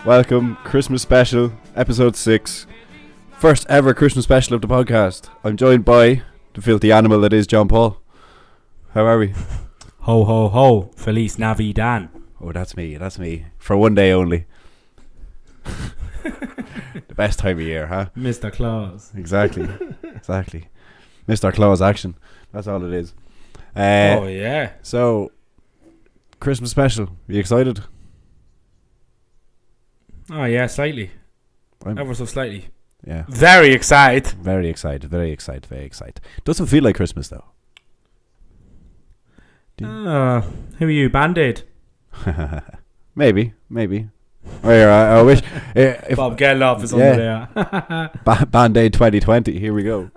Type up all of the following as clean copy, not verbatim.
Welcome, Christmas special, episode 6. First ever Christmas special of the podcast. I'm joined by the filthy animal that is John Paul. How are we? Ho ho ho, Feliz NaviDAN. Oh, that's me. For one day only. The best time of year, huh? Mr. Claus. Exactly. Mr. Claus action. That's all it is. Oh yeah. So, Christmas special. Are you excited? Oh yeah, slightly. I'm- Ever so slightly. Yeah. Very excited. Very excited. Doesn't feel like Christmas though. Who are you, Band-Aid? Maybe. I wish. If Bob Geldof is under there. Band-Aid 2020. Here we go.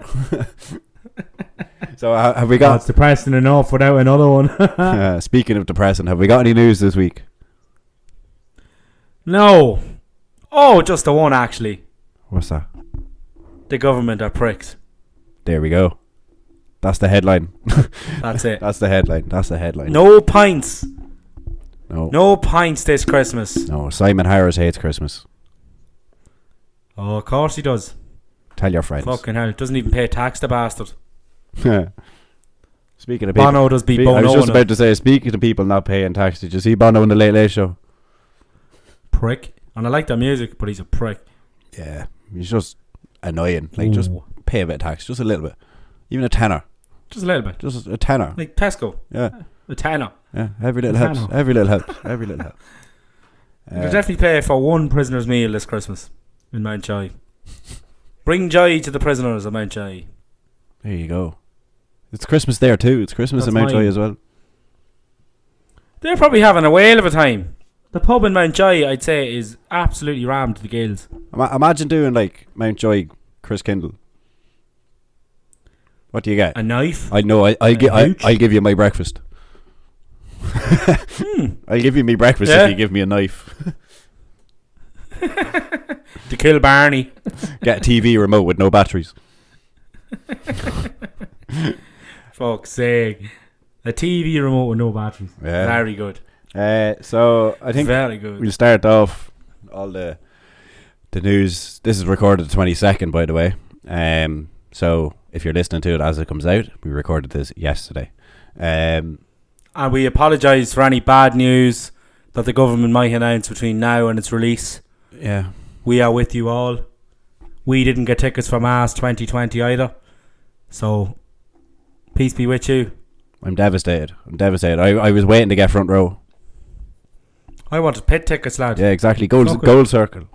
So have we got? It's depressing enough without another one. Speaking of depressing, have we got any news this week? No. Oh, just the one actually. What's that? The government are pricks. There we go. That's the headline. That's it. That's the headline. No pints. No. No pints this Christmas. No. Simon Harris hates Christmas. Oh, of course he does. Tell your friends. Fucking hell. Doesn't even pay tax, the bastard. Speaking of people, Bono does beat Bono. I was just about to say, speaking of people not paying tax, did you see Bono in the Late Late Show? Prick. And I like their music, but he's a prick. Yeah, he's just annoying. Like, just pay a bit of tax, just a little bit, even a tenner. Just a little bit. Just a tenner. Like Tesco. Yeah, a tenner. Yeah, every little helps. Every little help. You'll definitely pay for one prisoner's meal this Christmas in Mount Joy. Bring joy to the prisoners of Mount Joy. There you go. It's Christmas there too. It's Christmas in Mount Joy as well. They're probably having a whale of a time. The pub in Mount Joy, I'd say, is absolutely rammed to the gills. Imagine doing like Mount Joy Chris Kindle. What do you get? A knife? I know. I'll give you my breakfast. I'll give you my breakfast if you give me a knife. To kill Barney. Get a TV remote with no batteries. Fuck's sake. A TV remote with no batteries. Yeah. Very good. So I think very good. We'll start off all the news. This is recorded the 22nd, by the way. So if you're listening to it as it comes out, we recorded this yesterday. And we apologise for any bad news that the government might announce between now and its release. Yeah. We are with you all. We didn't get tickets for Mass 2020 either. So, peace be with you. I'm devastated. I was waiting to get front row. I wanted pit tickets, lad. Yeah, exactly. Gold circle.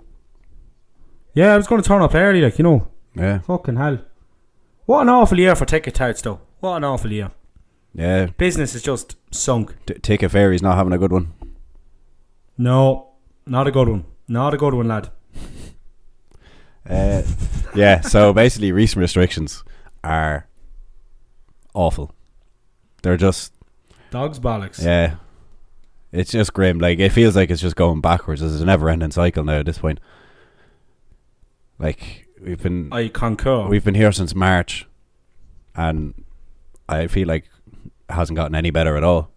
Yeah, I was going to turn up early, like, you know. Yeah. Fucking hell. What an awful year for ticket touts, though. What an awful year. Yeah. Business is just sunk. Ticket Fairy's not having a good one. No, not a good one. Not a good one, lad. Yeah, so basically recent restrictions are awful. They're just dog's bollocks. Yeah. It's just grim. Like, it feels like it's just going backwards. It's a never-ending cycle now at this point. Like, I concur. We've been here since March, and I feel like it hasn't gotten any better at all.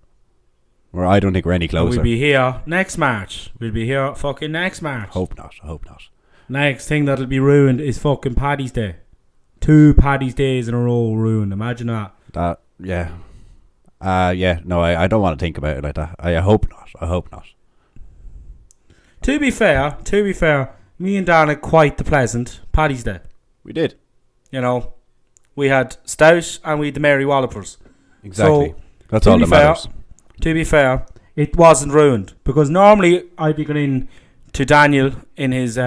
Or I don't think we're any closer. We'll be here next March. We'll be here fucking next March. Hope not. Next thing that'll be ruined is fucking Paddy's Day. 2 Paddy's Days in a row ruined. Imagine that. Yeah. No, I don't want to think about it like that. I hope not. To be fair, me and Dan had quite the pleasant Paddy's Day. We did. You know, we had Stout and we had the Mary Wallopers. Exactly. So, that's all that matters. To be fair, it wasn't ruined. Because normally I'd be going in to Daniel in his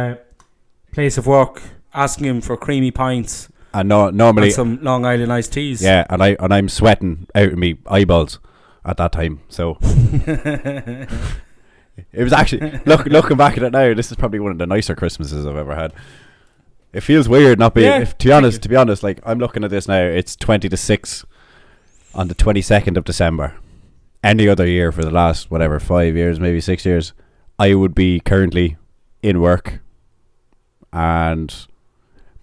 place of work, asking him for creamy pints. And normally and some Long Island iced teas. Yeah, and I'm sweating out of me eyeballs at that time. So it was actually looking back at it now, this is probably one of the nicer Christmases I've ever had. It feels weird not being. Yeah, to be honest, like, I'm looking at this now. It's 20 to 6 on the 22nd of December. Any other year for the last 5 years, maybe 6 years, I would be currently in work and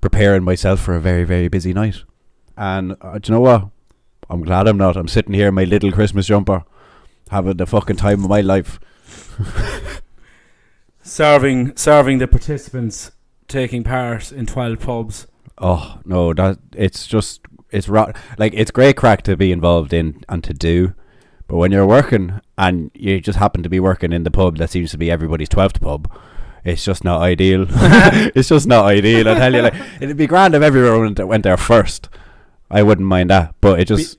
preparing myself for a very, very busy night. And do you know what? I'm glad I'm not. I'm sitting here in my little Christmas jumper, having the fucking time of my life. serving the participants taking part in 12 pubs. Oh no, it's like it's great crack to be involved in and to do, but when you're working and you just happen to be working in the pub that seems to be everybody's 12th pub, it's just not ideal. It's just not ideal. I tell you, like, it'd be grand if everyone went there first. I wouldn't mind that, but it just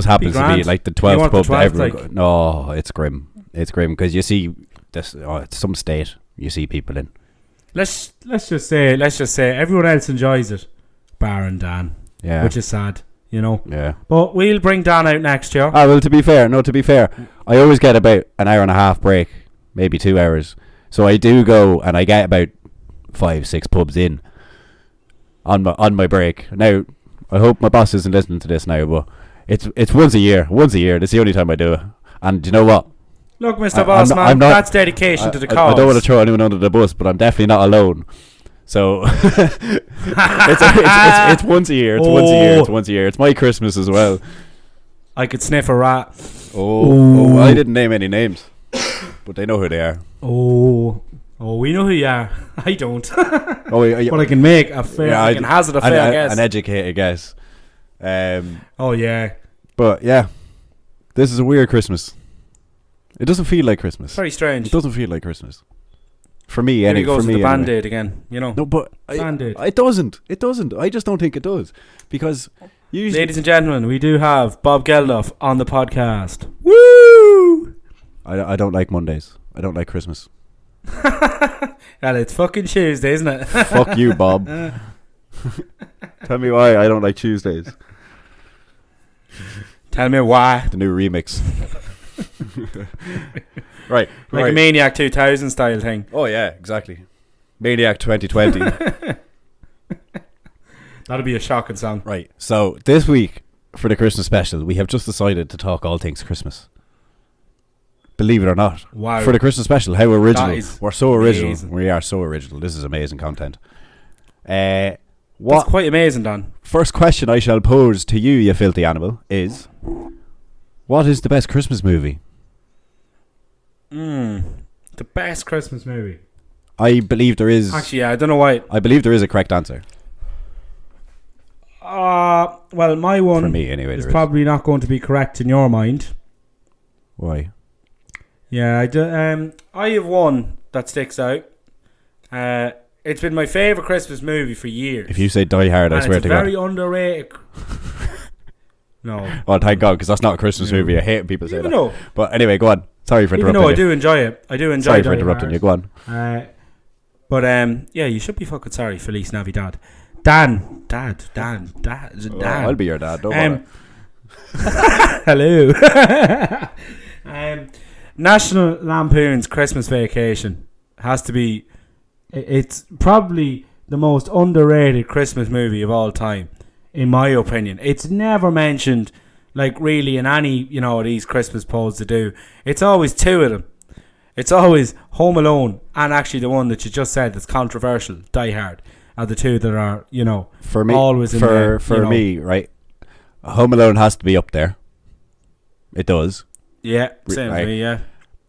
happens to be like the 12th pub that everyone. No, it's grim. It's grim because you see this. Oh, it's some state you see people in. Let's just say everyone else enjoys it, bar Dan. Yeah, which is sad, you know. Yeah, but we'll bring Dan out next year. Well, to be fair, I always get about an hour and a half break, maybe 2 hours. So I do go and I get about 5-6 pubs in on my break. Now, I hope my boss isn't listening to this now, but it's once a year. That's the only time I do it. And you know what? Look, Mr. Bossman, that's dedication to the cause. I don't want to throw anyone under the bus, but I'm definitely not alone. So it's once a year. It's once a year. It's my Christmas as well. I could sniff a rat. Oh, I didn't name any names, but they know who they are. Oh, we know who you are. I don't. But I can make a fair. I can hazard a fair guess. An educated guess. Oh yeah. But yeah, this is a weird Christmas. It doesn't feel like Christmas. Very strange. It doesn't feel like Christmas. For me, anyway. Here he goes with the Band-Aid again, you know. No, but it doesn't. It doesn't. I just don't think it does. Because usually... Ladies and gentlemen, we do have Bob Geldof on the podcast. Woo! I don't like Mondays. I don't like Christmas. Well, it's fucking Tuesday, isn't it? Fuck you, Bob. Tell me why I don't like Tuesdays. Tell me why. The new remix. Right. Like a Maniac 2000 style thing. Oh, yeah, exactly. Maniac 2020. That'll be a shocking song. Right. So, this week, for the Christmas special, we have just decided to talk all things Christmas. Believe it or not. Wow. For the Christmas special, how original. We're so original. Amazing. We are so original. This is amazing content. That's quite amazing, Dan. First question I shall pose to you, you filthy animal, is... What is the best Christmas movie? The best Christmas movie. I believe there is... Actually, yeah, I don't know why. I believe there is a correct answer. Well, my one for me, anyway, is probably not going to be correct in your mind. Why? Yeah, I have one that sticks out. It's been my favourite Christmas movie for years. If you say Die Hard, I swear to God. It's very underrated. No. Oh, thank God, because that's not a Christmas movie. I hate when people say that. No. But anyway, go on. Sorry for interrupting you. I do enjoy it. Sorry for interrupting you. Go on. But yeah, you should be fucking sorry, Feliz NaviDAN. Dan. Oh, I'll be your dad. Don't worry. Hello. National Lampoon's Christmas Vacation has to be. It's probably the most underrated Christmas movie of all time, in my opinion. It's never mentioned, like, really in any, these Christmas polls to do. It's always two of them. It's always Home Alone and actually the one that you just said that's controversial, Die Hard, are the two that are, for me, always in there. For me, right, Home Alone has to be up there. It does. Yeah, same right? as me, yeah.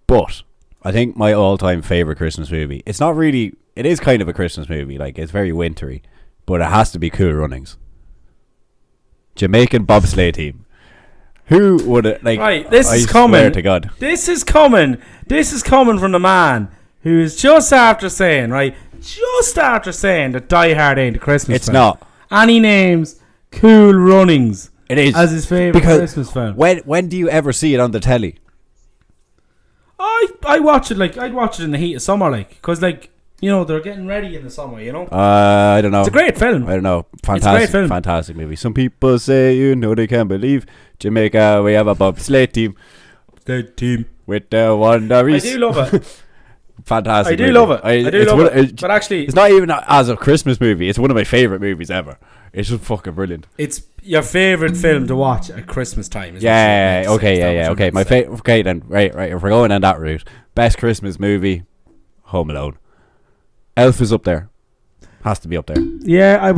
But I think my all-time favourite Christmas movie, it's not really, it is kind of a Christmas movie, like, it's very wintry, but it has to be Cool Runnings. Jamaican bobsleigh team. Who would it, like, right, this is coming. Swear to God. This is coming from the man who is just after saying that Die Hard ain't a Christmas It's film. not. And he names Cool Runnings it is as his favourite Christmas film. When do you ever see it on the telly? I watch it, I'd watch it in the heat of summer, because, they're getting ready in the summer, I don't know. It's a great film. I don't know. Fantastic, it's a great film. Fantastic movie. Some people say, they can't believe Jamaica, we have a bobsleigh team. The team. With the Wanderers. I do love it. Fantastic. I do love it. I do love it. But actually, it's not even as a Christmas movie. It's one of my favourite movies ever. It's just fucking brilliant. It's your favourite film to watch at Christmas time. Yeah. Okay. My favorite. Okay, then. Right. If we're going on that route, best Christmas movie, Home Alone. Elf is up there. Has to be up there. Yeah, I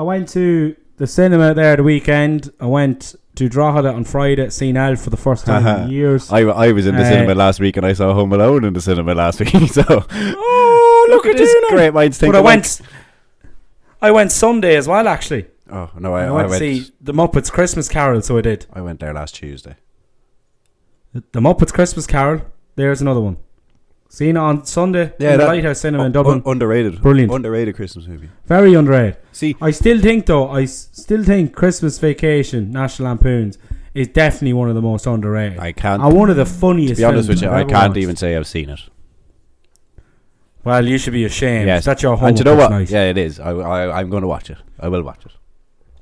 went to the cinema there the weekend. I went to Drogheda on Friday, seen Elf for the first time in years. I was in the cinema last week and I saw Home Alone in the cinema last week. So look at this you! Great minds think. But I went Sunday as well, actually. Oh no, I went to see the Muppets Christmas Carol. So I did. I went there last Tuesday. The Muppets Christmas Carol. There's another one. Seen it on Sunday in the Lighthouse Cinema in Dublin. Underrated. Brilliant. Underrated Christmas movie. Very underrated. See, I still think Christmas Vacation, National Lampoons, is definitely one of the most underrated. I can't. And one of the funniest. To be honest with you, I can't watched. even say I've seen it. Well, you should be ashamed. Yes. That's your homework. And you know what? Night. Yeah, it is. I'm going to watch it. I will watch it.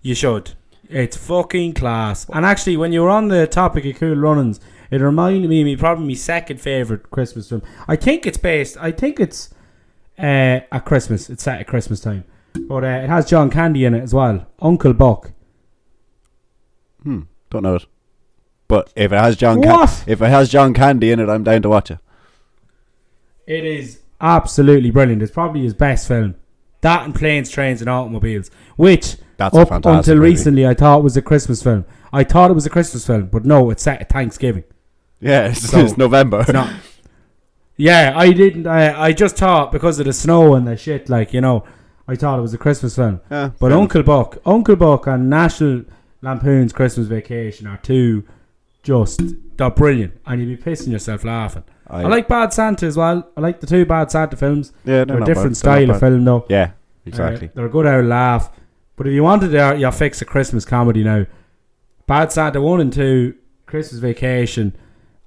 You should. It's fucking class. And actually, when you were on the topic of Cool Runnings, it reminded me of probably my second favourite Christmas film. I think it's at Christmas. It's set at Christmas time. But it has John Candy in it as well. Uncle Buck. Don't know it. But if it has John Candy in it, I'm down to watch it. It is absolutely brilliant. It's probably his best film. That and Planes, Trains and Automobiles. Which, that's up a fantastic until movie. recently, I thought was a Christmas film. I thought it was a Christmas film. But no, it's set at Thanksgiving. Yeah, it's November. It's not. Yeah, I didn't. I just thought because of the snow and the shit, I thought it was a Christmas film. Yeah, but Uncle Buck and National Lampoon's Christmas Vacation are they're brilliant, and you'd be pissing yourself laughing. I like Bad Santa as well. I like the two Bad Santa films. Yeah, they're a different style of film though. Yeah, exactly. They're a good old laugh. But if you wanted your fix a Christmas comedy now, Bad Santa 1 and 2, Christmas Vacation,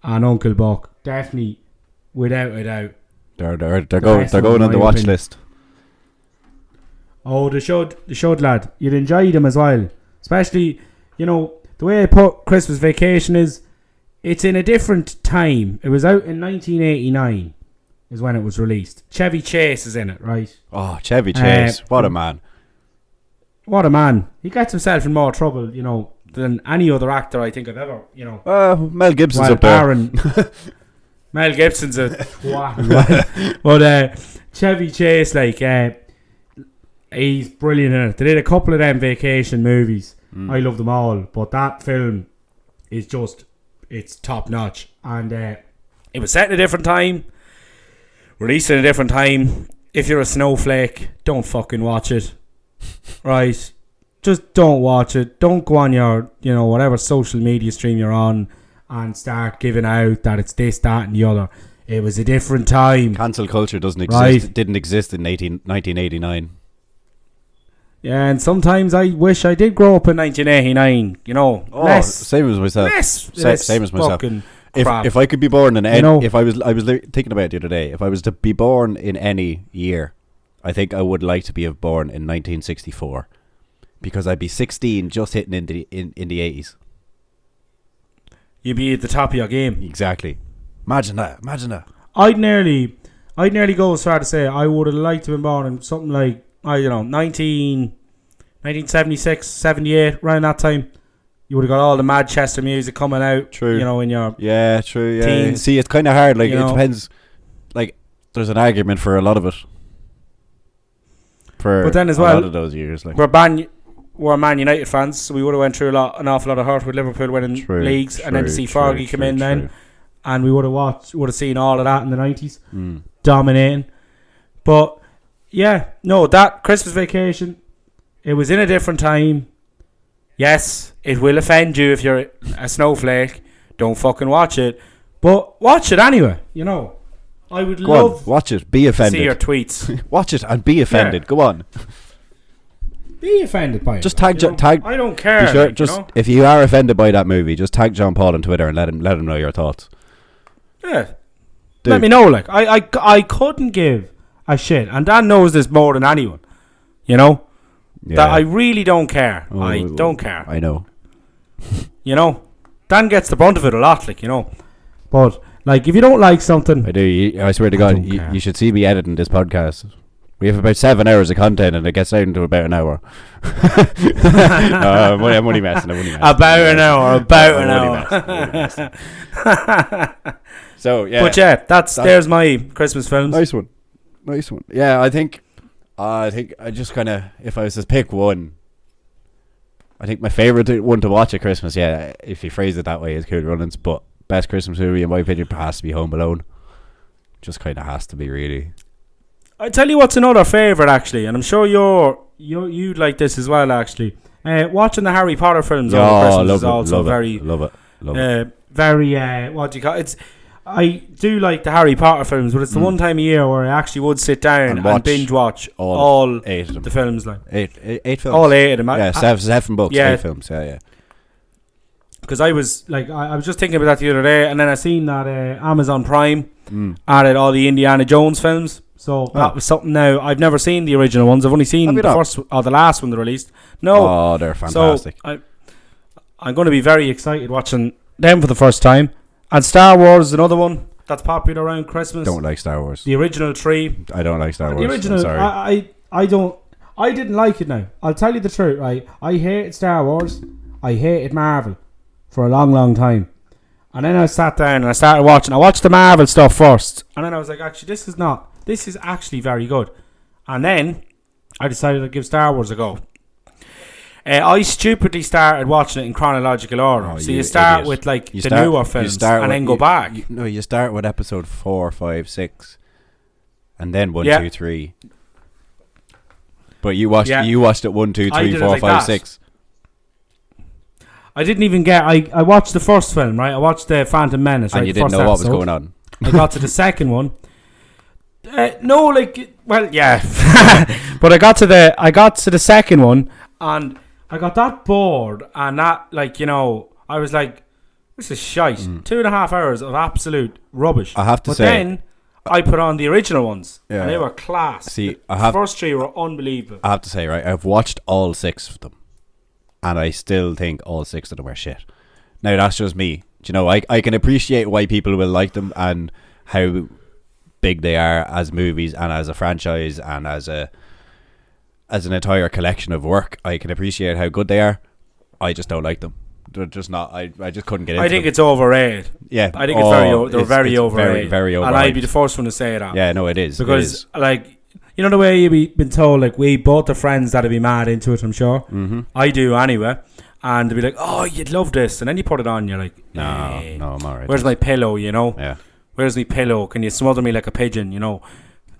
and Uncle Buck, definitely, without a doubt. They're going on the watch list. Oh, they should, lad. You'd enjoy them as well. Especially, the way I put Christmas Vacation is, it's in a different time. It was out in 1989 is when it was released. Chevy Chase is in it, right? Oh, Chevy Chase. What a man. What a man. He gets himself in more trouble, than any other actor I think I've ever, Mel Gibson's up there. Mel Gibson's a twat. But Chevy Chase, he's brilliant in it. They did a couple of them vacation movies. I love them all. But that film is it's top notch. And it was set in a different time, released in a different time. If you're a snowflake, don't fucking watch it. Right? Just don't watch it. Don't go on your, whatever social media stream you're on and start giving out that it's this, that and the other. It was a different time. Cancel culture doesn't exist. Right. It didn't exist in 1989. Yeah, and sometimes I wish I did grow up in 1989. Same as myself. Same as myself. If I could be born in any, if I was thinking about it the other day, if I was to be born in any year, I think I would like to be born in 1964. Because I'd be 16 just hitting in the 80s. You'd be at the top of your game. Exactly. Imagine that. I'd nearly go as far to say I would have liked to have been born in something like, 1976, 78, around that time. You would have got all the Manchester music coming out. True. In your true. Yeah. teens. See, it's kind of hard. It depends. There's an argument for a lot of it. But then as well, a lot of those years, we're Man United fans, so we would have went through an awful lot of hurt with Liverpool winning leagues, and then to see Fergie come in then, and we would have seen all of that in the 90s, dominating. But that Christmas Vacation, it was in a different time. Yes, it will offend you if you're a snowflake. Don't fucking watch it, but watch it anyway. I would love watch it. Be offended. To see your tweets. Watch it and be offended. Go on. Be offended by it. Just tag. I don't care. Sure, if you are offended by that movie, just tag John Paul on Twitter and let him know your thoughts. Yeah. Let me know. I couldn't give a shit, and Dan knows this more than anyone. That I really don't care. I don't care. I know. Dan gets the brunt of it a lot. But if you don't like something, I do. I swear to God, you should see me editing this podcast. We have about 7 hours of content and it gets down to about an hour. I'm only messing. About an hour. So, yeah. But there's my Christmas films. Nice one. Yeah, I think I just kind of, if I was to pick one, I think my favourite one to watch at Christmas, yeah, if you phrase it that way, is Cool Runnings. But best Christmas movie, in my opinion, has to be Home Alone. Just kind of has to be, really. I tell you what's another favourite, actually, and I'm sure you'd like this as well, actually. Watching the Harry Potter films over Christmas is also very... Love it. Very, what do you call it? I do like the Harry Potter films, but it's the one time a year where I actually would sit down and binge watch all 8 of them. The films. Like eight films. All 8 of them. Yeah, seven books, 8 films. Yeah. Because I was just thinking about that the other day, and then I seen that Amazon Prime added all the Indiana Jones films. So that was something. Now I've never seen the original ones. I've only seen the first or the last one they released. No, oh, they're fantastic. So I'm going to be very excited watching them for the first time. And Star Wars is another one that's popular around Christmas. Don't like Star Wars. The original 3. I don't like Star Wars. The original. I'm sorry. I didn't like it. Now I'll tell you the truth. Right, I hated Star Wars. I hated Marvel for a long, long time. And then I sat down and I started watching. I watched the Marvel stuff first, and then I was like, actually, this is actually very good. And then I decided to give Star Wars a go. I stupidly started watching it in chronological order. So you start with the newer films and then go back. You start with episode 4, 5, 6, and then 1, 2, 3. But you watched it 1, 2, 3, 4, 5, 6. I didn't even get. I watched the first film, right? I watched the Phantom Menace, right? And you didn't know what was going on. I got to the second one. But I got to the second one, and I got that bored, and that I was like, this is shite. 2.5 hours of absolute rubbish. I have to say. But then I put on the original ones, and they were class. See, the first 3 were unbelievable. I have to say, right, I've watched all 6 of them, and I still think all 6 of them are shit. Now, that's just me. Do you know, I can appreciate why people will like them and how big they are as movies and as a franchise and as an entire collection of work. I can appreciate how good they are. I just don't like them. They're just not. I just couldn't get into them. I think it's overrated. Yeah, I think they're very overrated. Very overrated. And I'd be the first one to say that. Yeah, no, it is. Because the way you've been told, we both the friends that'd be mad into it, I'm sure. Mm-hmm. I do anyway. And they'd be like, oh, you'd love this. And then you put it on, you're like, no, I'm alright. Where's my pillow, Yeah. Where's my pillow? Can you smother me like a pigeon,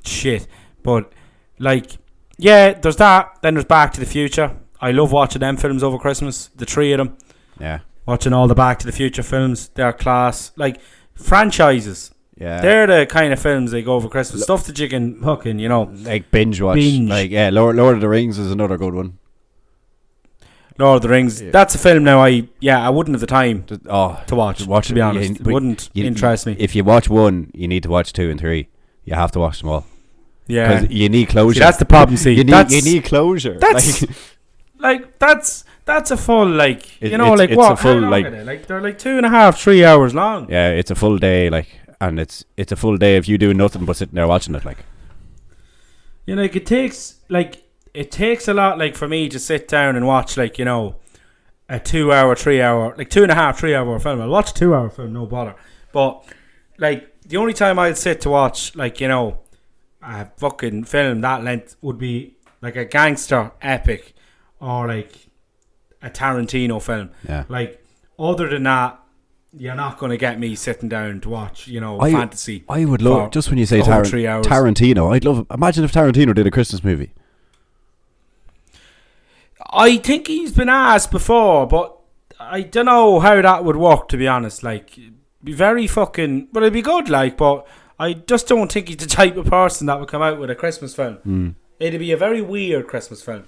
Shit. But, there's that. Then there's Back to the Future. I love watching them films over Christmas. The 3 of them. Yeah. Watching all the Back to the Future films. They're class. Franchises. Yeah. They're the kind of films they go over Christmas. Stuff that you can fucking, like binge watch. Lord of the Rings is another good one. Lord of the Rings. Yeah. That's a film now I wouldn't have the time to watch to be honest. It wouldn't interest me. If you watch 1, you need to watch 2 and 3. You have to watch them all. Yeah. Because you need closure. See, that's the problem. You need closure. That's that's a full it's what? A full, they're 2.5, 3 hours long. Yeah, it's a full day and it's a full day of you doing nothing but sitting there watching it it takes a lot for me to sit down and watch a 2 hour, 3 hour, 2.5, 3 hour film. I'll watch a 2 hour film, no bother. But the only time I'd sit to watch a fucking film that length would be a gangster epic or a Tarantino film. Yeah. Other than that, you're not going to get me sitting down to watch fantasy. I would love, just when you say Tarantino, I'd love. Imagine if Tarantino did a Christmas movie. I think he's been asked before, but I don't know how that would work, to be honest. Be very fucking... But it'd be good, but I just don't think he's the type of person that would come out with a Christmas film. It'd be a very weird Christmas film.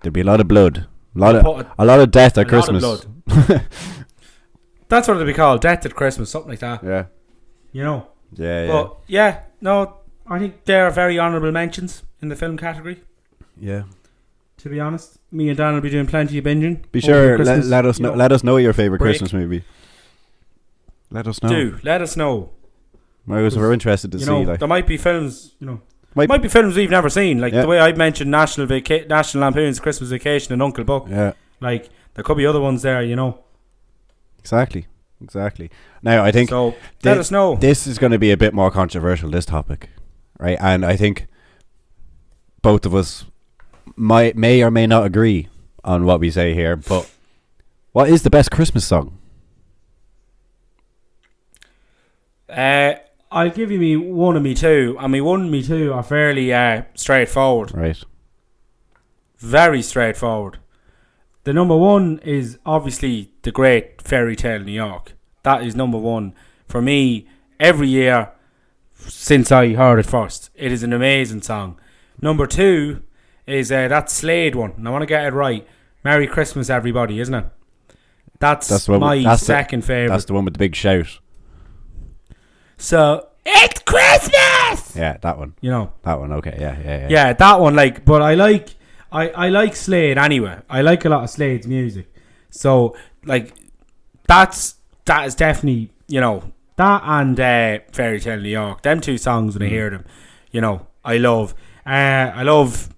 There'd be a lot of blood. A lot of death at Christmas. Lot of blood. That's what it'd be called, Death at Christmas, something like that. Yeah. Yeah, But, I think they're very honourable mentions in the film category. Yeah. To be honest, me and Dan will be doing plenty of binging. Be sure, let us know. Let us know your favourite Christmas movie. Let us know. Let us know. We're interested to see. There might be films, might be films we've never seen. The way I mentioned National Lampoon's Christmas Vacation and Uncle Buck. Yeah. There could be other ones there, Exactly. Now, I think... So, let us know. This is going to be a bit more controversial, this topic. Right? And I think both of us may or may not agree on what we say here, but what is the best Christmas song? I'll give you me one and me two. And me one and me two are fairly straightforward. Right. Very straightforward. The number one is obviously the great Fairy Tale New York. That is number one for me every year since I heard it first. It is an amazing song. Number two is that Slade one. And I want to get it right. Merry Christmas, everybody, isn't it? That's my second favourite. That's the one with the big shout. So, it's Christmas! Yeah, that one. You know. That one, okay, yeah. Yeah, that one, like, but I like Slade anyway. I like a lot of Slade's music. So, like, that is definitely, you know, that and Fairy Tale New York. Them two songs, when I hear them, you know, I love. I love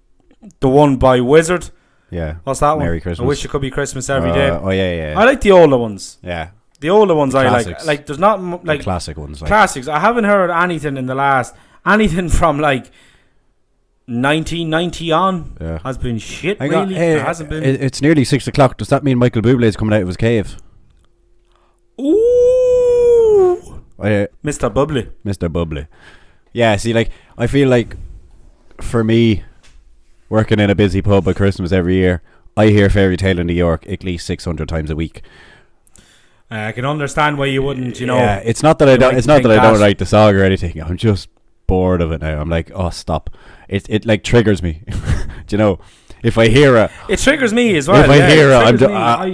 the one by Wizard. Yeah. What's that one? Merry Christmas. I wish it could be Christmas every day. Oh, yeah. I like the older ones. Yeah. The older ones I classics. like. There's not like the classic ones. Like. Classics. I haven't heard anything in the last anything from like 1990 on. Yeah. Has been shit. Really, there hasn't been. It's nearly 6 o'clock. Does that mean Michael Bublé is coming out of his cave? Ooh, Mr. Bubbly. Mr. Bubbly. Yeah. See, like I feel like for me, working in a busy pub at Christmas every year, I hear Fairy Tale in New York at least 600 times a week. I can understand why you wouldn't, you know. Yeah, it's not that I don't. It's not that I don't like the song or anything. I'm just bored of it now. I'm like, oh, stop! It like triggers me. Do you know? If I hear it triggers me as well. If I hear it,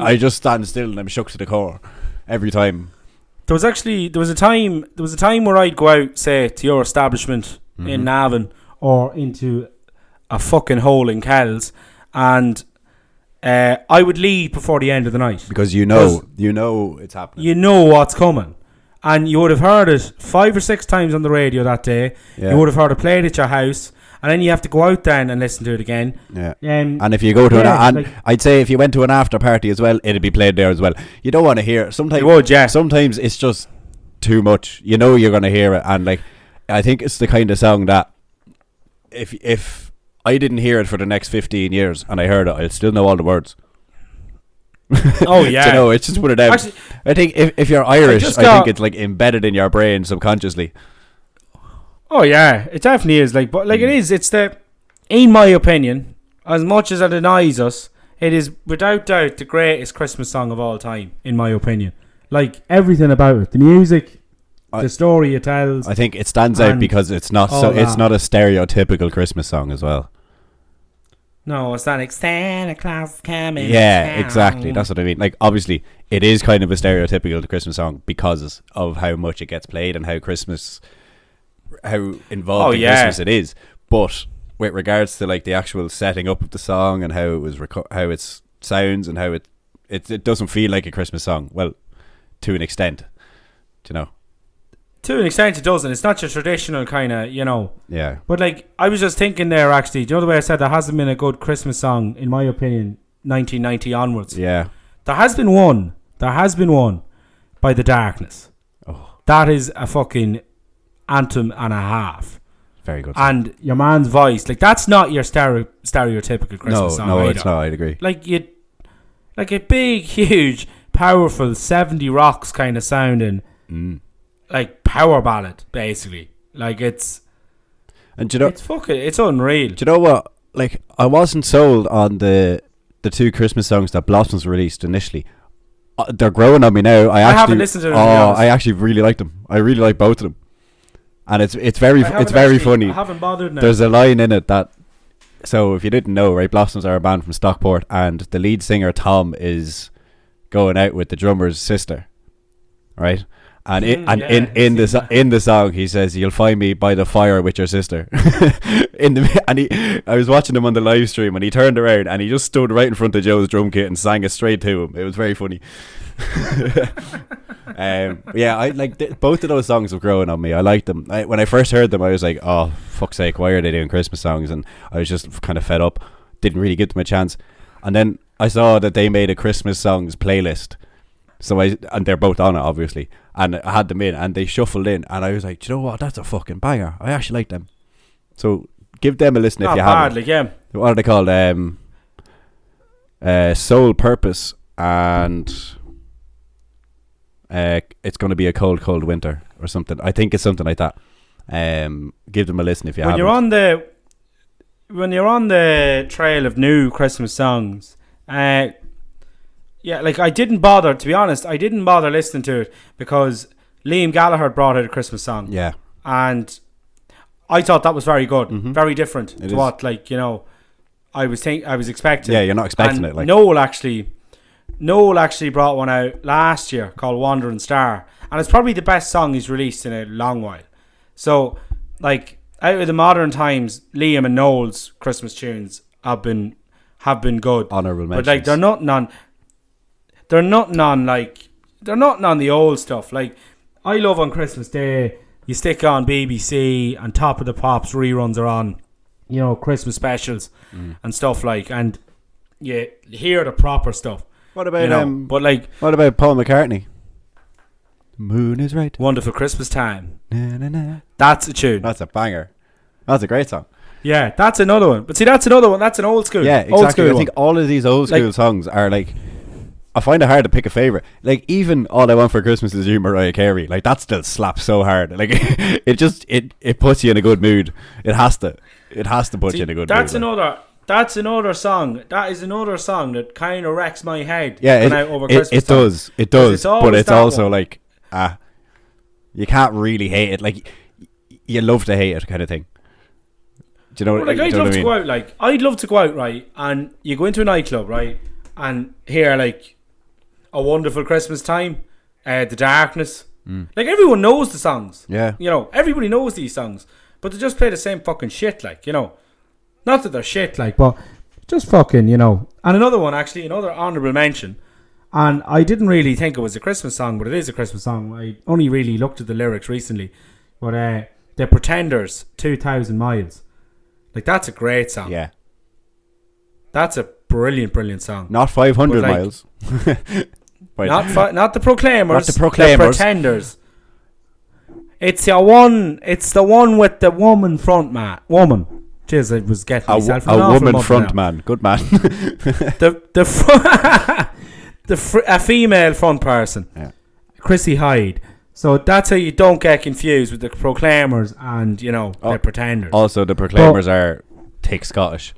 I just stand still and I'm shook to the core every time. There was a time where I'd go out, say, to your establishment in Navan or into a fucking hole in Kells, and I would leave before the end of the night because you know it's happening. You know what's coming, and you would have heard it 5 or 6 times on the radio that day. Yeah. You would have heard it played at your house, and then you have to go out then and listen to it again. Yeah. And if you go to I'd say if you went to an after party as well, it'd be played there as well. You don't want to hear it. Sometimes you would, yeah. Sometimes it's just too much. You know you're going to hear it, and like I think it's the kind of song that if I didn't hear it for the next 15 years and I heard it, I'd still know all the words. Oh yeah. You know, it's just put it out. Actually, I think if you're Irish, I think it's like embedded in your brain subconsciously. Oh yeah, it definitely is. Like, but like it's in my opinion, as much as it annoys us, it is without doubt the greatest Christmas song of all time, in my opinion. Like everything about it, the music, the story it tells. I think it stands out because it's not it's not a stereotypical Christmas song as well. No, it's not like Santa Claus coming. Yeah, exactly. That's what I mean. Like, obviously, it is kind of a stereotypical Christmas song because of how much it gets played and how involved in Christmas it is. But with regards to like the actual setting up of the song and how it was how it sounds and how it doesn't feel like a Christmas song. Well, to an extent, do you know. To an extent it doesn't. It's not your traditional kind of, you know. Yeah. But like, I was just thinking there actually, do you know the way I said there hasn't been a good Christmas song, in my opinion, 1990 onwards? Yeah. There has been one by The Darkness. Oh. That is a fucking anthem and a half. Very good song. And your man's voice, like that's not your stereotypical Christmas song. No, either. It's not, I'd agree. Like a big, huge, powerful 70 rocks kind of sounding like power ballad, basically. Like it's, and do you know, it's unreal. Do you know what? Like, I wasn't sold on the 2 Christmas songs that Blossoms released initially. They're growing on me now. I haven't listened to them. I actually really like them. I really like both of them, and it's very funny. I haven't bothered now. There's a line in it that, so if you didn't know, right, Blossoms are a band from Stockport, and the lead singer Tom is going out with the drummer's sister, right? And in the song he says, "You'll find me by the fire with your sister." I was watching him on the live stream, and he turned around and he just stood right in front of Joe's drum kit and sang it straight to him. It was very funny. Yeah, I like both of those songs have grown on me. I like them. When I first heard them, I was like, "Oh, fuck's sake, why are they doing Christmas songs?" And I was just kind of fed up. Didn't really give them a chance. And then I saw that they made a Christmas songs playlist. And they're both on it, obviously. And I had them in, and they shuffled in, and I was like, do you know what? That's a fucking banger. I actually like them. So give them a listen if you haven't. Like, yeah. What are they called? Sole Purpose, and it's going to be a cold, cold winter or something. I think it's something like that. Give them a listen if you haven't. When you're on the trail of new Christmas songs, yeah, like I didn't bother, to be honest, I didn't bother listening to it because Liam Gallagher brought out a Christmas song. Yeah. And I thought that was very good, very different It to is. what, like, you know, I was expecting. Yeah, you're not expecting and it. Like, Noel actually brought one out last year called Wandering Star, and it's probably the best song he's released in a long while. So, like, out of the modern times, Liam and Noel's Christmas tunes have been good. honourable mentions. But like they're not on the old stuff. Like, I love on Christmas Day, you stick on BBC and Top of the Pops reruns are on, you know, Christmas specials and stuff like, and you hear the proper stuff. What about you know? But like, what about Paul McCartney? The moon is right. Wonderful Christmas Time. Na, na, na. That's a tune. That's a banger. That's a great song. Yeah, that's another one. But see, that's another one. That's an old school. Yeah, exactly. Old school I think all of these old school songs are like, I find it hard to pick a favourite. Like, even All I Want for Christmas Is You, Mariah Carey. Like, that still slaps so hard. Like, it puts you in a good mood. It has to put you in a good mood. That's another song. That is another song that kind of wrecks my head. Yeah, it does. It does. But it's also one. Like, you can't really hate it. Like, you love to hate it, kind of thing. Do you know? Like, I'd love to go out. Like, I'd love to go out, right? And you go into a nightclub, right? And hear like A Wonderful Christmas Time, The Darkness. Like, everyone knows the songs. Yeah. You know, everybody knows these songs, but they just play the same fucking shit. Like, you know, not that they're shit, like, but just fucking, you know. And another one, actually, another honourable mention. And I didn't really think it was a Christmas song, but it is a Christmas song. I only really looked at the lyrics recently. But The Pretenders, 2,000 Miles. Like, that's a great song. Yeah. That's a brilliant song. Not 500 like, miles. Not the Proclaimers. Not the Proclaimers. The Pretenders. It's the one with the woman front man. Woman. Jeez, I was getting myself a woman front man. Good man. A female front person. Yeah. Chrissy Hyde. So that's how you don't get confused with the Proclaimers and, you know, the Pretenders. Also, the Proclaimers are thick Scottish.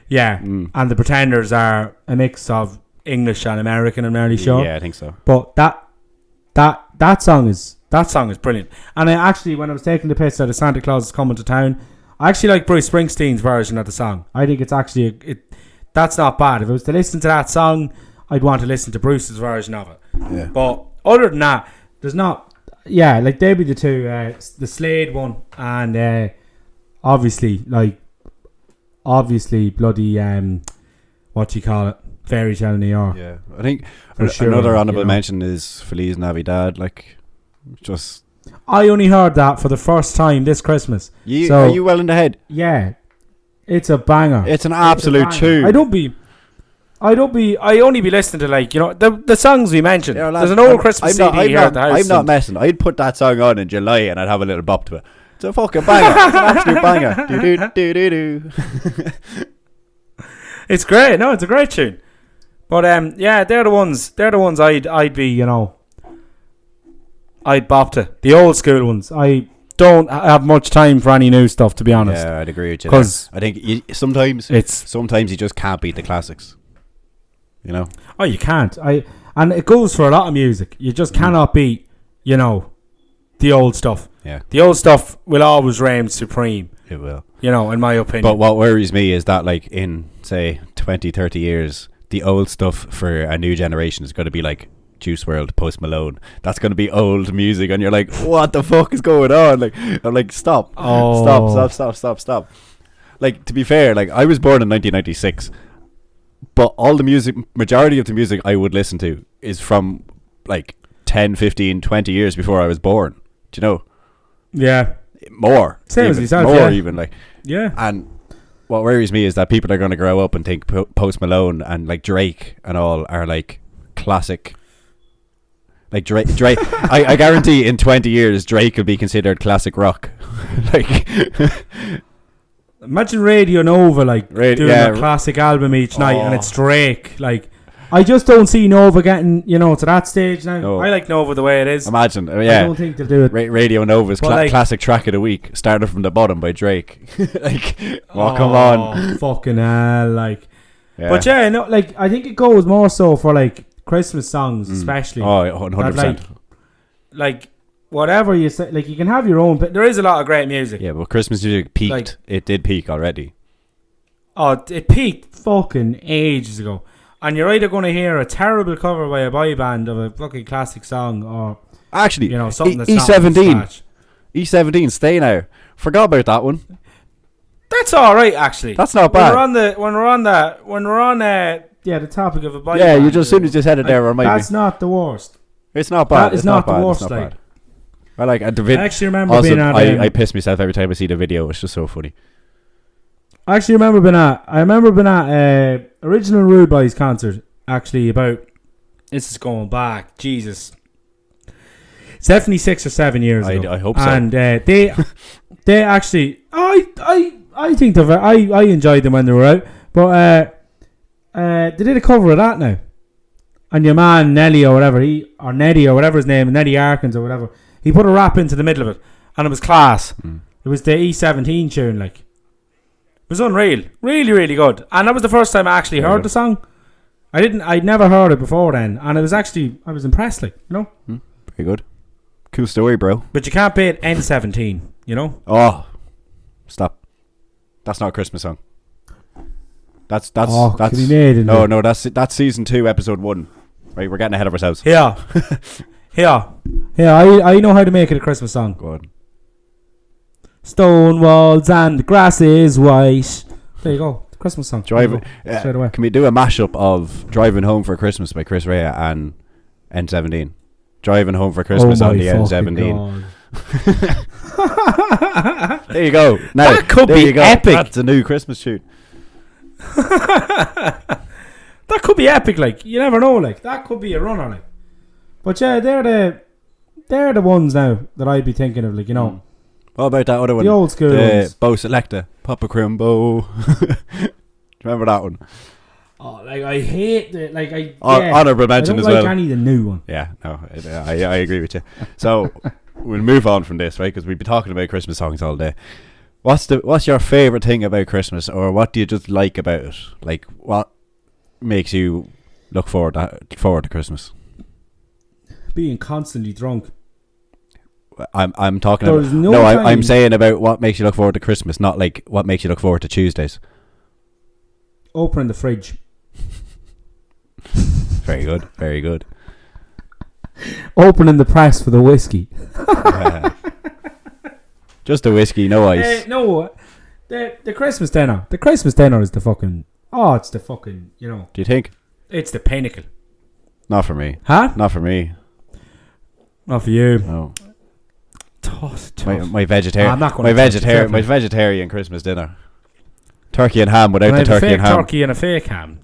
Yeah, and the Pretenders are a mix of English and American, I'm nearly sure. Yeah, I think so. But that song is brilliant. And I actually, when I was taking the piss out of Santa Claus is Coming to Town, I actually like Bruce Springsteen's version of the song. I think it's actually that's not bad. If I was to listen to that song, I'd want to listen to Bruce's version of it. Yeah. But other than that, there's not. Yeah, like they'd be the two. The Slade one, and obviously bloody what do you call it? Fairy Tale New York. Yeah, I think sure, another honourable you know. mention is Feliz Navidad. Like, just I only heard that for the first time this Christmas. are you well in the head? Yeah, it's a banger. It's an absolute tune. I only be listening to, like, you know, the songs we mentioned. Yeah, there's an old Christmas CD here at the house. I'm not messing. I'd put that song on in July and I'd have a little bop to it. It's a fucking banger. It's an absolute banger. Do. It's great. No, it's a great tune. But yeah, they're the ones I'd be, you know, I'd bop to. The old school ones. I don't have much time for any new stuff, to be honest. Yeah, I'd agree with you. 'Cause I think sometimes you just can't beat the classics. You know? Oh, you can't. And it goes for a lot of music. You just cannot beat, you know, the old stuff. Yeah. The old stuff will always reign supreme. It will. You know, in my opinion. But what worries me is that, like, in, say, 20, 30 years, the old stuff for a new generation is going to be like Juice WRLD, Post Malone. That's going to be old music, and you're like, what the fuck is going on? Like, I'm like, stop. Stop. Like, to be fair, like, I was born in 1996, but all the music, majority of the music I would listen to is from, like, 10, 15, 20 years before I was born. Do you know? Yeah. More. Same as yourself, more yeah. even, like. Yeah. And what worries me is that people are going to grow up and think Post Malone and, like, Drake and all are, like, classic. Like, Drake I guarantee in 20 years Drake will be considered classic rock. Like, Imagine Radio Nova doing a classic album each night, and it's Drake. Like, I just don't see Nova getting to that stage now. No. I like Nova the way it is. Imagine, I don't think they'll do it. Radio Nova's classic track of the week, started from the bottom by Drake. Come on, fucking hell, like. Yeah. But I think it goes more so for Christmas songs, especially. Oh, 100%. Like whatever you say, you can have your own, but there is a lot of great music. Yeah, but Christmas music peaked. It did peak already. Oh, it peaked fucking ages ago. And you're either going to hear a terrible cover by a boy band of a fucking classic song, or actually, something that's E17. E17, Stay Now. Forgot about that one. That's all right, actually. That's not bad. When we're on the topic of a boy band. Yeah, you just as soon as you said it there, that's not the worst. It's not bad. That is not the worst. I like the video. I actually remember being at. I piss myself every time I see the video. It's just so funny. I actually remember being at Original Rude Boys concert. Actually, this is going back. Jesus, it's definitely 6 or 7 years ago. I hope so. And they actually, I think I enjoyed them when they were out. But they did a cover of that now. And your man Nelly or whatever, Neddy or whatever his name, Neddy Arkins or whatever, he put a rap into the middle of it, and it was class. It was the E17 tune, It was unreal, really, really good. And that was the first time I actually heard the song. I'd never heard it before then, and it was actually, I was impressed, Very good, cool story, bro. But you can't beat N17, Oh, stop! That's not a Christmas song. That's no. That's season 2, episode 1. Right, we're getting ahead of ourselves. Yeah. I know how to make it a Christmas song. Go on. Stone walls and the grass is white. There you go. The Christmas song. Straight away. Can we do a mashup of Driving Home for Christmas by Chris Rea and N17? Driving Home for Christmas on the N17. There you go. Now, that could be epic. That's a new Christmas tune. That could be epic, you never know, that could be a runner, But yeah, they're the ones now that I'd be thinking of, What about that other one? The old school ones. Bo Selecta, Papa Crimbo. Remember that one? Oh, I hate the honourable mention as well. I don't like any of the new one. Yeah, no, I agree with you. So we'll move on from this, right? Because we've been talking about Christmas songs all day. What's your favourite thing about Christmas, or what do you just like about it? What makes you look forward to Christmas? Being constantly drunk. I'm talking about I'm saying about what makes you look forward to Christmas, not what makes you look forward to Tuesdays. Opening the fridge. Very good, very good. Opening the press for the whiskey. Just the whiskey, no ice. No, the Christmas dinner. The Christmas dinner is the fucking. Oh, it's the fucking. Do you think? It's the pinnacle. Not for me. Huh? Not for me. Not for you. No. Tough. My vegetarian. My vegetarian Christmas dinner. Turkey and ham without the turkey and ham. Turkey and a fake ham.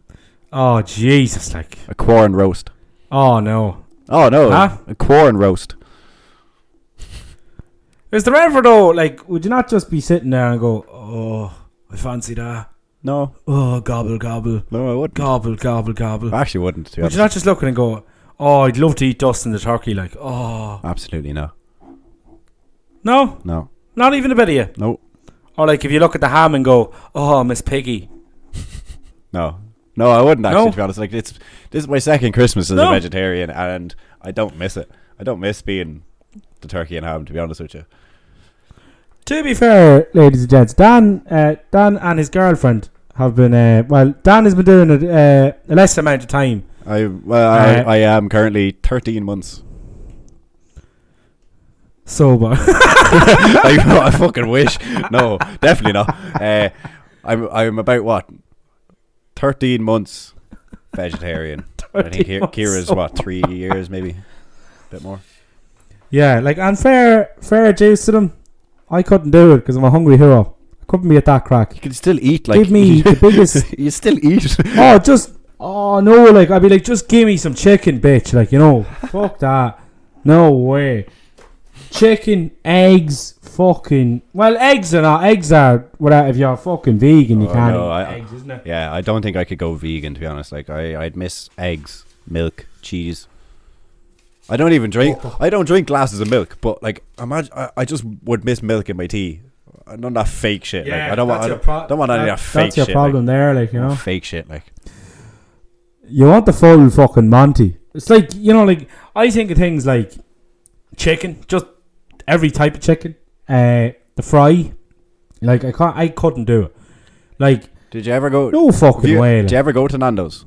Oh Jesus! A corn roast. Oh no. Oh no. Huh? A corn roast. Is there ever though, would you not just be sitting there and go, oh, I fancy that? No. Oh, gobble, gobble. No, I wouldn't. Gobble, gobble, gobble. I actually wouldn't. Would you not just look and go, oh, I'd love to eat dust in the turkey, oh. Absolutely no. No? No. Not even a bit of you? No. Or if you look at the ham and go, oh, Miss Piggy. No. No, I wouldn't actually, to be honest. This is my second Christmas as a vegetarian, and I don't miss it. I don't miss being the turkey and ham, to be honest with you. To be fair, ladies and gents, Dan and his girlfriend have been Dan has been doing it a less amount of time. I am currently 13 months sober. I fucking wish. No, definitely not. I'm about 13 months vegetarian. I think Kira's 3 years, maybe a bit more. Yeah, and fair dues to them. I couldn't do it because I'm a hungry hero. I couldn't be at that crack. You can still eat, give me the biggest. You still eat. No, I'd be just give me some chicken, bitch. Fuck that. No way. Chicken, eggs, fucking... Well, eggs are not. Eggs are... Without, if you're fucking vegan, you can't no, eat eggs, isn't it? Yeah, I don't think I could go vegan, to be honest. Like, I'd miss eggs, milk, cheese. I don't even drink... I don't drink glasses of milk, but, like, imagine... I just would miss milk in my tea. None of that fake shit. Yeah, like, I don't want any of that fake shit. That's your problem there, like, you know? Fake shit, like... You want the full fucking Monty. It's like, you know, like, I think of things like chicken, just every type of chicken. The fry, like, I couldn't do it. Like, did you ever go? No fucking way. Did you ever go to Nando's?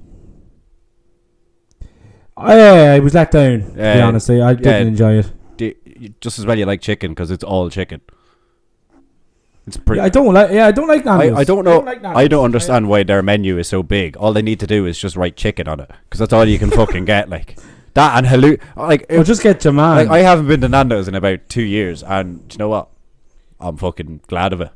I was let down, to be honest. I didn't enjoy it. Just as well you like chicken, because it's all chicken. It's pretty. I don't like Nando's. I don't know. I don't understand why their menu is so big. All they need to do is just write chicken on it, because that's all you can fucking get. Like that and like. Well, just get your man. Like, I haven't been to Nando's in about 2 years, and do you know what? I'm fucking glad of it.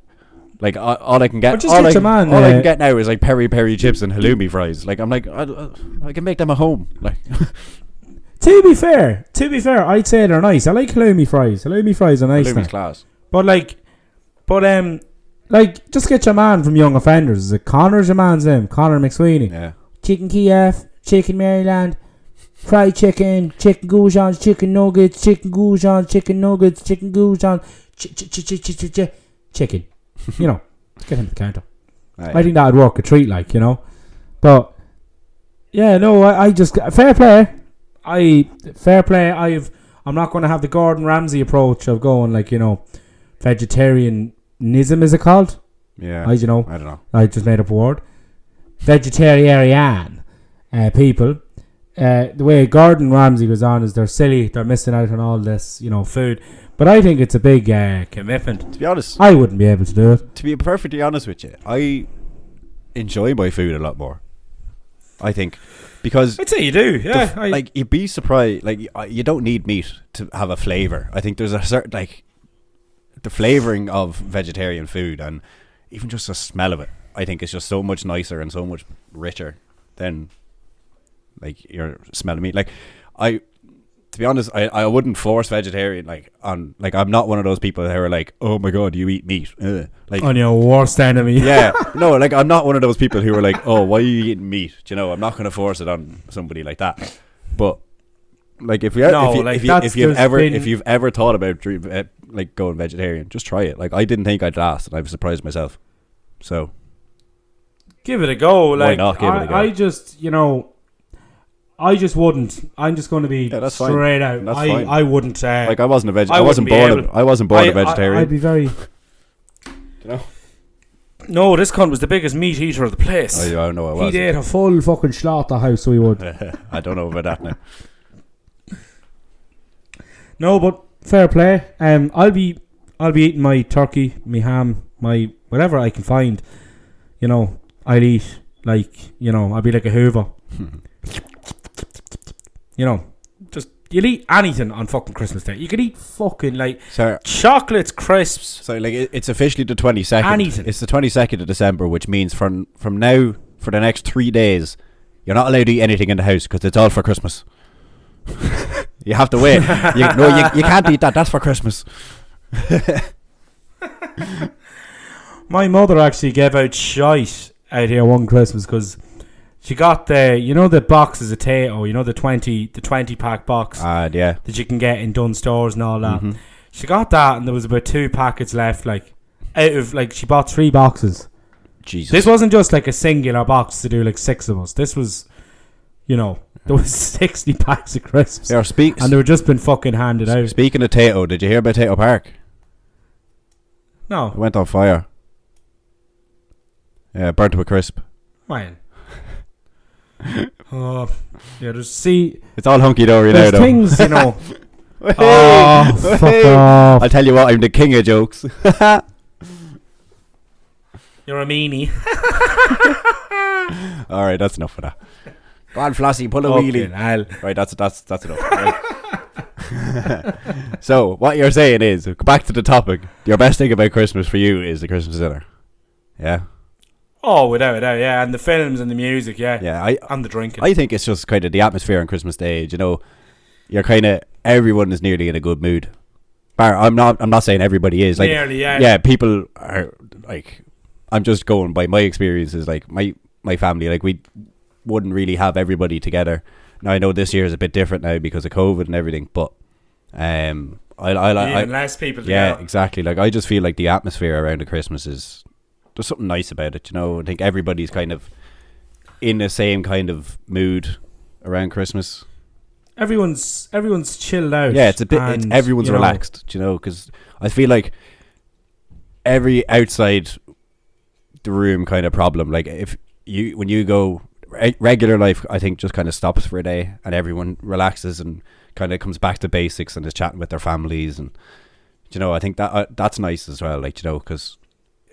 Like all I can get, all I can get now is like peri peri chips and halloumi fries. Like I'm like I can make them at home. Like. To be fair, I'd say they're nice. I like halloumi fries. Halloumi fries are nice. Halloumi's class. But like, just get your man from Young Offenders. Is it Connor's your man's name? Connor McSweeney. Yeah. Chicken Kiev, chicken Maryland, fried chicken, chicken goujons, chicken nuggets, chicken goujons, chicken nuggets, chicken goujons, chicken. You know, get him the counter. I think that'd work a treat, like, you know. But yeah, no, I just fair play. I'm not going to have the Gordon Ramsay approach of going, like, you know, vegetarianism, is it called? Yeah. I don't know. I don't know. I just made up a word. Vegetarian people. The way Gordon Ramsay goes on is they're silly. They're missing out on all this, you know, food. But I think it's a big commitment. To be honest, I wouldn't be able to do it. To be perfectly honest with you, I enjoy my food a lot more. I think. Because I'd say you do, yeah. Like, you'd be surprised. Like, you don't need meat to have a flavour. I think there's a certain, like, the flavouring of vegetarian food and even just the smell of it, I think is just so much nicer and so much richer than, like, your smell of meat. Like, to be honest, I wouldn't force vegetarian, like, on, like, I'm not one of those people who are like, oh my god, you eat meat. Like, on your worst enemy. Yeah. No, like, I'm not one of those people who are like, oh, why are you eating meat? Do you know, I'm not going to force it on somebody like that. But, like, if you've ever thought about like going vegetarian, just try it. Like, I didn't think I'd last, and I was surprised myself. So give it a go. Like, why not give it a go? I just, you know, I just wouldn't. I'm just going to be straight out. That's fine. I wouldn't. Like, I wasn't a vegetarian. I wasn't born a vegetarian. I'd be very. You know. No, this cunt was the biggest meat eater of the place. I know I was. He'd ate a full fucking slaughterhouse, so he would. I don't know about that now. No, but fair play. I'll be eating my turkey, my ham, my whatever I can find. You know, I'll eat, like, you know, I'll be like a Hoover. You know, just you'll eat anything on fucking Christmas Day. You could eat fucking, like, chocolates, crisps. So, like, it's officially the 22nd. Anything. It's the 22nd of December, which means from now for the next 3 days, you're not allowed to eat anything in the house because it's all for Christmas. You have to wait. You can't eat that. That's for Christmas. My mother actually gave out shite out here one Christmas because she got the boxes of Tato, you know, the 20 pack box. Yeah. That you can get in Dunnes stores and all that. Mm-hmm. She got that, and there was about 2 packets left. Like, out of, like, she bought 3 boxes. Jesus. This wasn't just like a singular box to do like 6 of us. This was, you know, there was 60 packs of crisps. And they were just been fucking handed out. Speaking of Tato, did you hear about Tato Park? No. It went on fire. Yeah, burnt to a crisp. Man. Oh, yeah, it's all hunky-dory now, though. There's things, you know. Oh, fuck off. I'll tell you what, I'm the king of jokes. You're a meanie. Alright, that's enough of that. Go on, Flossie, pull a wheelie. Right, that's enough. Right. So, what you're saying is, go back to the topic. Your best thing about Christmas for you is the Christmas dinner. Yeah? Oh, without a doubt, yeah. And the films and the music, yeah. Yeah, and the drinking. I think it's just kind of the atmosphere on Christmas Day. You know, you're kind of, everyone is nearly in a good mood. I'm not saying everybody is. Like, Nearly, yeah. Yeah, people are like. I'm just going by my experiences. Like my family, like we wouldn't really have everybody together. Now I know this year is a bit different now because of COVID and everything, but I less people together. Yeah, exactly. Like I just feel like the atmosphere around the Christmas there's something nice about it. I think everybody's kind of in the same kind of mood around Christmas. Everyone's chilled out. Yeah, everyone's relaxed. Because I feel like every outside the room kind of problem, like when you go regular life, I think just kind of stops for a day and everyone relaxes and kind of comes back to basics and is chatting with their families, and I think that's nice as well, like, because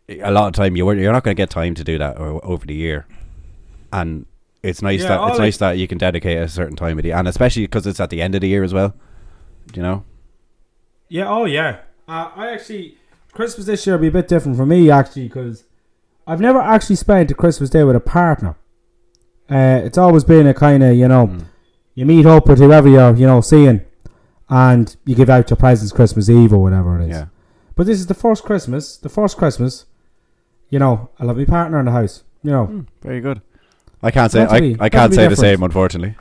a lot of time you're not going to get time to do that over the year, and it's nice nice that you can dedicate a certain time of the year, and especially because it's at the end of the year as well. I actually, Christmas this year will be a bit different for me actually, because I've never actually spent a Christmas day with a partner. It's always been a kind of, you meet up with whoever you're seeing, and you give out your presents Christmas Eve or whatever it is. Yeah. But this is the first Christmas, I'll have my partner in the house, Very good. I can't say the same, unfortunately.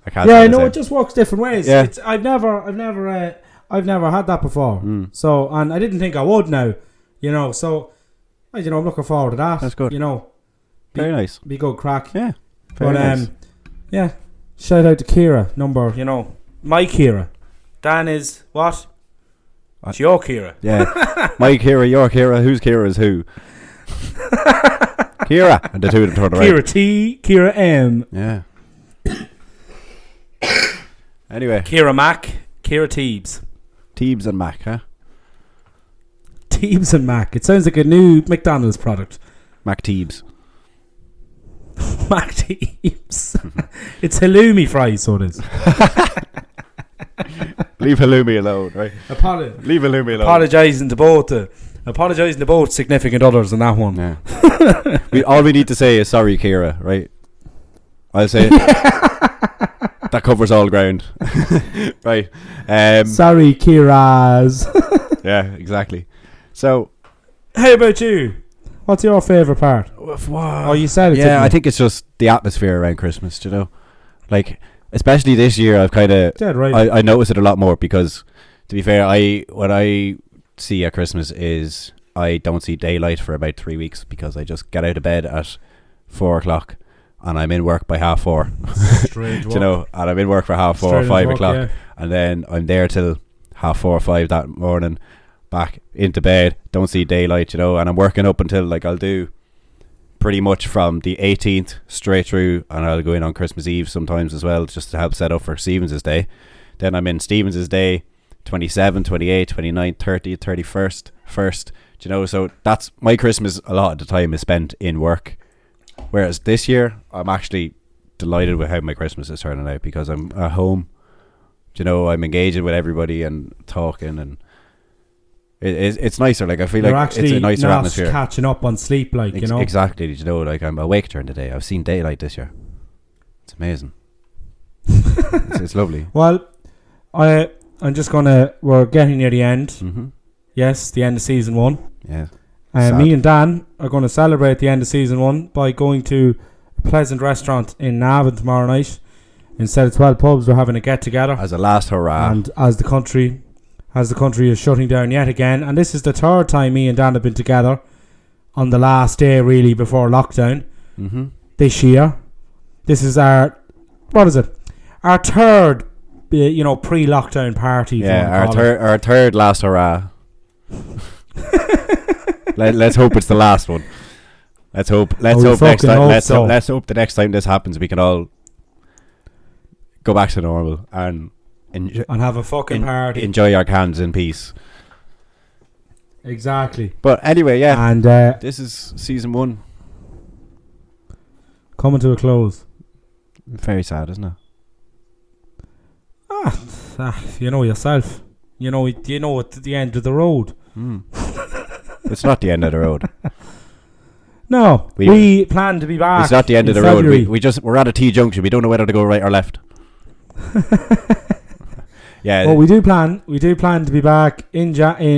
It just works different ways. Yeah. I've never had that before. So, and I didn't think I would now, so I'm looking forward to that. That's good. Very nice. Be good crack. Yeah. Very nice. Yeah. Shout out to Kira, my Kira. Dan is what? It's your Kira. Yeah. My Kira, your Kira, whose Kira is who? Kira. And the two of them turn around. Kira T, Kira M. Yeah. Anyway. Kira Mac, Kira Teebs. Teebs and Mac, huh? Teebs and Mac. It sounds like a new McDonald's product. Mac Teebs. Mac Teebs. It's halloumi fries, so it is. Leave halloumi alone, right? Leave halloumi alone. Apologising to both significant others in that one. Yeah. All we need to say is sorry, Kira, right? I'll say that covers all ground. Right. Sorry, Kiras. Yeah, exactly. So, how about you? What's your favourite part? Oh, you said it. Yeah, I think it's just the atmosphere around Christmas, like, especially this year, I've kind of I notice it a lot more because, to be fair, what I see at Christmas is I don't see daylight for about 3 weeks because I just get out of bed at 4:00 and I'm in work by 4:30. And I'm in work for 4:30 or 5:00, and then I'm there till 4:30 or 5 that morning, back into bed, don't see daylight, and I'm working up until, like, I'll do pretty much from the 18th straight through, and I'll go in on Christmas Eve sometimes as well, just to help set up for Stevens' Day. Then I'm in Stevens' Day 27, 28, 29, 30, 31st, 1st, so that's my Christmas. A lot of the time is spent in work, whereas this year I'm actually delighted with how my Christmas is turning out because I'm at home, I'm engaging with everybody and talking, and it's nicer. Like, I feel you're like it's a nicer atmosphere. Catching up on sleep, like, Exactly, like, I'm awake during the day. I've seen daylight this year. It's amazing. it's lovely. Well, we're getting near the end. Mm-hmm. Yes, the end of season 1. Yeah. Me and Dan are going to celebrate the end of season 1 by going to a pleasant restaurant in Navidad tomorrow night. Instead of 12 pubs, we're having a get together as a last hurrah. And as the country is shutting down yet again, and this is the third time me and Dan have been together on the last day really before lockdown this year. This is our third pre-lockdown party. Yeah, our third last hurrah. Let's hope it's the last one. Let's hope next time. Let's hope the next time this happens we can all go back to normal and have a fucking party. Enjoy our cans in peace. Exactly. But anyway, yeah. And this is season 1 coming to a close. Very sad, isn't it? You know yourself. You know it's the end of the road. It's not the end of the road. No, we plan to be back. It's not the end of the road. We're at a T junction. We don't know whether to go right or left. Yeah. But we do plan to be back in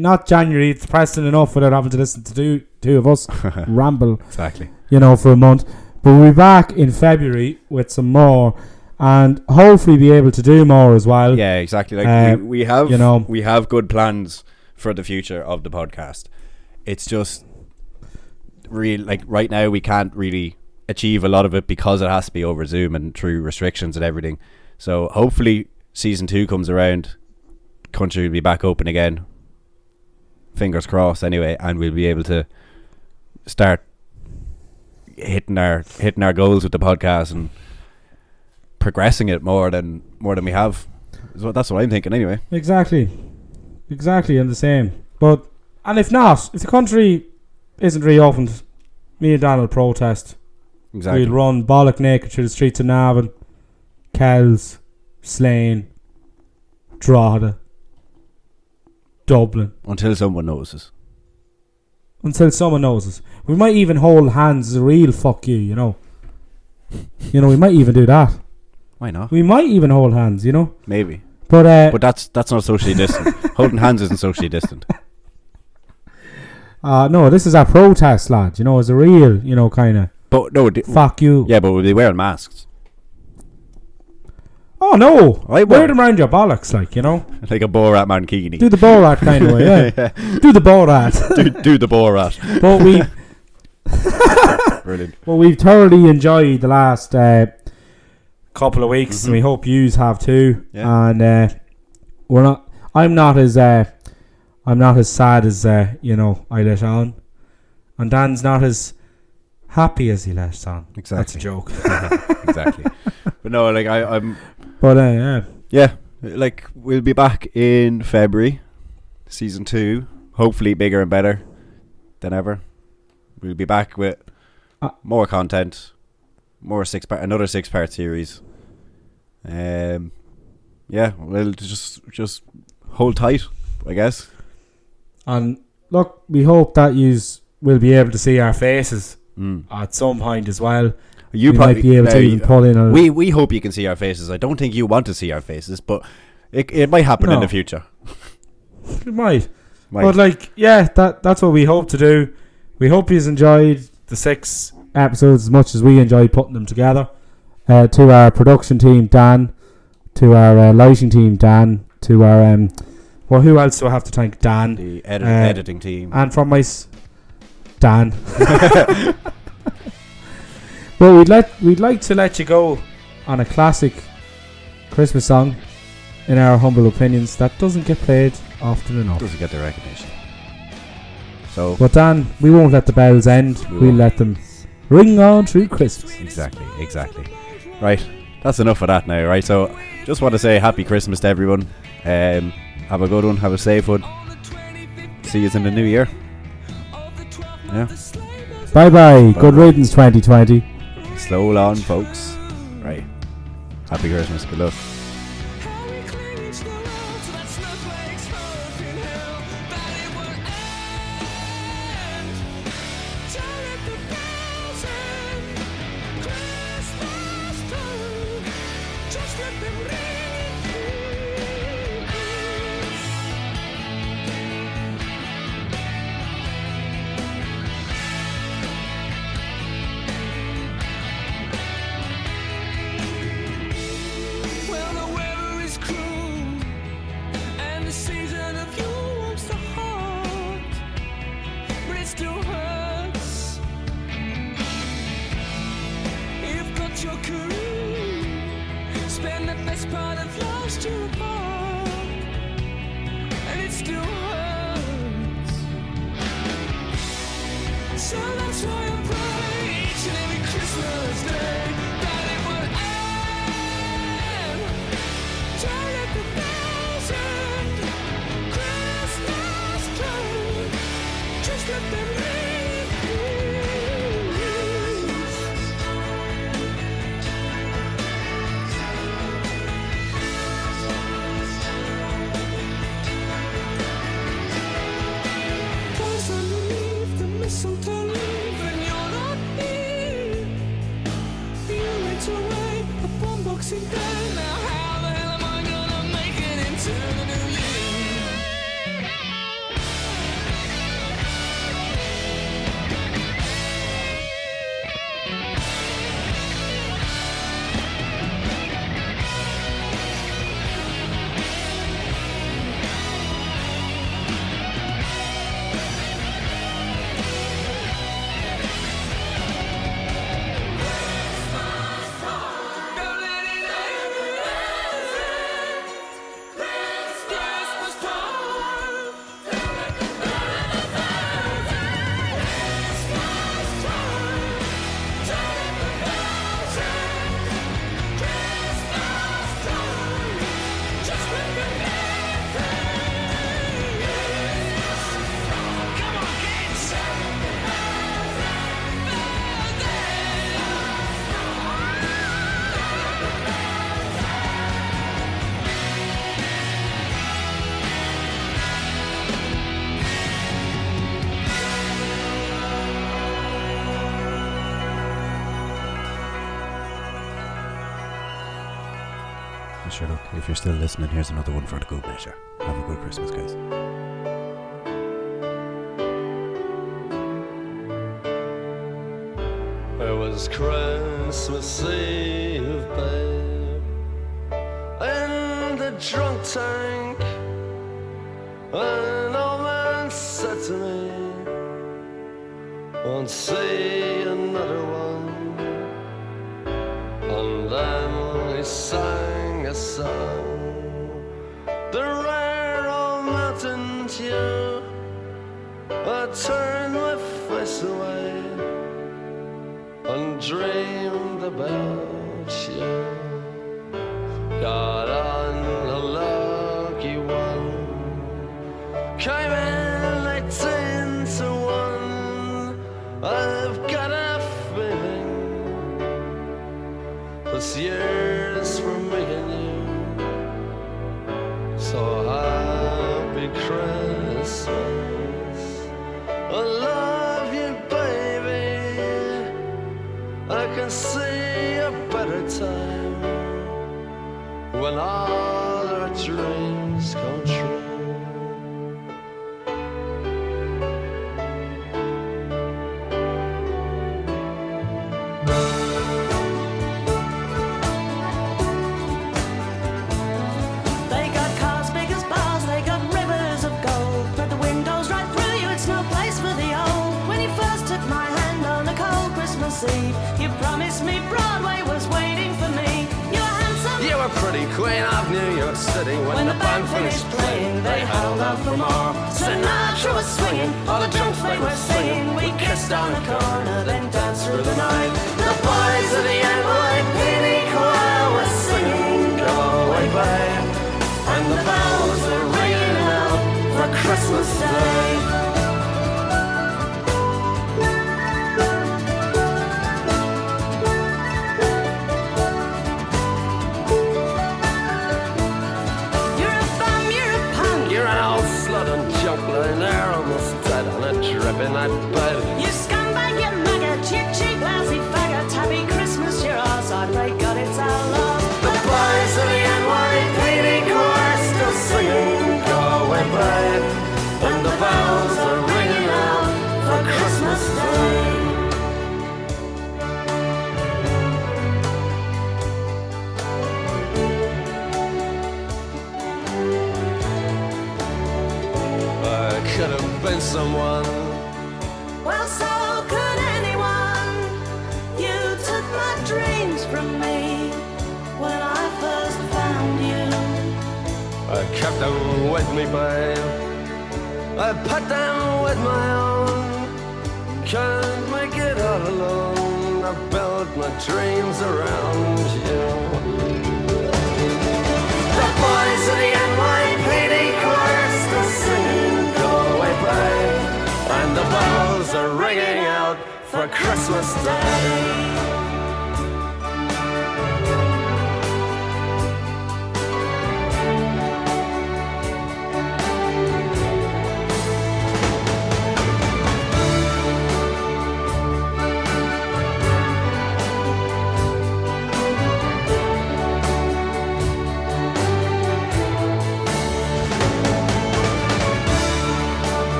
not January. It's pressing enough without having to listen to two of us ramble. Exactly. For a month. But we'll be back in February with some more, and hopefully be able to do more as well. Yeah, exactly. Like we have, we have good plans for the future of the podcast. It's just like right now we can't really achieve a lot of it because it has to be over Zoom and through restrictions and everything. So hopefully season 2 comes around, country will be back open again. Fingers crossed anyway, and we'll be able to start hitting our goals with the podcast and progressing it more than we have. So that's what I'm thinking anyway. Exactly, I'm the same. And if the country isn't reopened, me and Dan will protest. Exactly. We'll run bollock naked through the streets of Navan, Kells, Slane, Drogheda, Dublin. Until someone notices. We might even hold hands as a real fuck you, we might even do that. Why not? We might even hold hands, Maybe. But that's not socially distant. Holding hands isn't socially distant. No, this is a protest, lad. It's a real, kind of. But no, fuck you. Yeah, but we'll be wearing masks. Oh no! Wear them around your bollocks, like like a Borat mankini. Do the Borat kind of way, yeah. Do the Borat. do the Borat. But we. Brilliant. Well, we've thoroughly enjoyed the last couple of weeks, and we hope yous have too. Yeah. And we're not. I'm not as sad as I let on, and Dan's not as happy as he let on. Exactly. That's a joke. Exactly. But no, like I'm. But yeah. Yeah, like we'll be back in February, season 2. Hopefully bigger and better than ever. We'll be back with more content, another 6-part series. Yeah, we'll just hold tight, I guess. And look, we hope that yous will be able to see our faces at some point as well. You might be able to even pull in. We hope you can see our faces. I don't think you want to see our faces, but it might happen in the future. It might. But that's what we hope to do. We hope you've enjoyed the 6 episodes as much as we enjoyed putting them together. To our production team, Dan. To our lighting team, Dan. To our who else do I have to thank? Dan. The editing team. And from Dan. But we'd like to let you go on a classic Christmas song, in our humble opinions, that doesn't get played often enough. Doesn't get the recognition. So, but Dan, we won't let the bells end. We'll let them ring on through Christmas. Exactly. Right, that's enough of that now. Right, so just want to say happy Christmas to everyone. Have a good one. Have a safe one. See you in the new year. Yeah. Bye. Good riddance 2020. Slow on, folks. Right. Happy Christmas. Good luck. Now how the hell am I gonna make it into Sure, look, if you're still listening, here's another one for the good measure. Have a good Christmas, guys. It was Christmas Eve, babe, in the drunk tank. An old man said to me, won't see another one. And then he sang a song, the rare old mountain tune. I turned my face away and dreamed about you. Got on a lucky one, came in 18 to 1. I've got a feeling this year's for me and you. So happy Christmas, I love you, baby. I can see a better time when all our dreams come true. They got cars big as bars, they got rivers of gold, but the windows right through you, it's no place for the old. When you first took my hand on a cold Christmas Eve, you promised me Broadway was waiting for me. You were handsome, You were pretty queen of New York City. When the band finished playing, they held out for more. Sinatra was swinging, all the drunks they were singing. We kissed on the corner, then danced through the night. The boys of the NYPD choir were singing, go away, babe. And the bells were ringing out for Christmas Day. you're a bum, you're a punk. You're an old slut and junk lying there almost dead on a dripping that bed. You scumbag, you maggot, you cheap, lousy faggot. Happy Christmas, you're ours, I pray God it's our love. The boys of the NYPD choir still singing, go away, babe. And the bells are ringing out for Christmas Day. I could have been someone. Well, so could anyone. You took my dreams from me when I first found you. I kept them with me, babe. I put them with my own. Can't make it all alone. I built my dreams around you. The boys of the NYPD choir still singing, go away, babe. And the bells are ringing out for Christmas Day.